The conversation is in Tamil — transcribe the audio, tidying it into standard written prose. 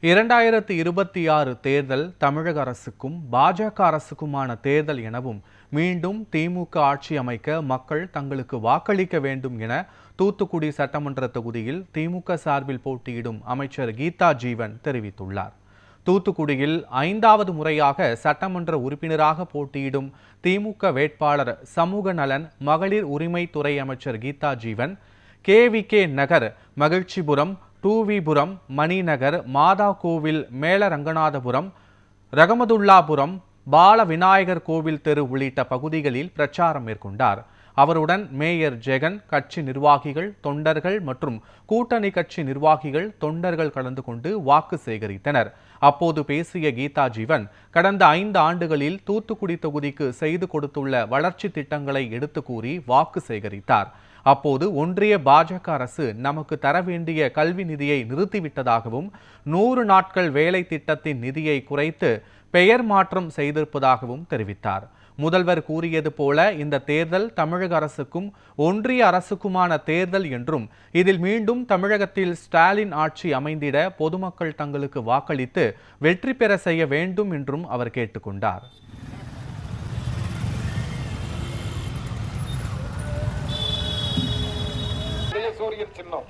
2026 தேர்தல் தமிழக அரசுக்கும் பாஜக அரசுக்குமான தேர்தல் எனவும் மீண்டும் திமுக ஆட்சி அமைக்க மக்கள் தங்களுக்கு வாக்களிக்க வேண்டும் என தூத்துக்குடி சட்டமன்ற தொகுதியில் திமுக சார்பில் போட்டியிடும் அமைச்சர் கீதா ஜீவன் தெரிவித்துள்ளார். தூத்துக்குடியில் 5வது முறையாக சட்டமன்ற உறுப்பினராக போட்டியிடும் திமுக வேட்பாளர் சமூக நலன் மகளிர் உரிமைத்துறை அமைச்சர் கீதா ஜீவன் KVK நகர், மகிழ்ச்சிபுரம், டூவிபுரம், மணிநகர், மாதா கோவில், மேலரங்கநாதபுரம், ரகமதுல்லாபுரம், பால விநாயகர் கோவில் தெரு உள்ளிட்ட பகுதிகளில் பிரச்சாரம் மேற்கொண்டார். அவருடன் மேயர் ஜெகன், கட்சி நிர்வாகிகள், தொண்டர்கள் மற்றும் கூட்டணி கட்சி நிர்வாகிகள், தொண்டர்கள் கலந்து கொண்டு வாக்கு சேகரித்தனர். அப்போது பேசிய கீதா ஜீவன், கடந்த 5 ஆண்டுகளில் தூத்துக்குடி தொகுதிக்கு செய்து கொடுத்துள்ள வளர்ச்சி திட்டங்களை எடுத்து கூறி வாக்கு சேகரித்தார். அப்போது ஒன்றிய பாஜக அரசு நமக்கு தர வேண்டிய கல்வி நிதியை நிறுத்திவிட்டதாகவும் 100 நாட்கள் வேலை திட்டத்தின் நிதியை குறைத்து பெயர் மாற்றம் செய்திருப்பதாகவும் தெரிவித்தார். முதல்வர் கூறியது போல இந்த தேர்தல் தமிழக அரசுக்கும் ஒன்றிய அரசுக்குமான தேர்தல் என்றும் இதில் மீண்டும் தமிழகத்தில் ஸ்டாலின் ஆட்சி அமைந்திட பொதுமக்கள் தங்களுக்கு வாக்களித்து வெற்றி பெற செய்ய வேண்டும் என்றும் அவர் கேட்டுக்கொண்டார். சூரியன் சின்னம்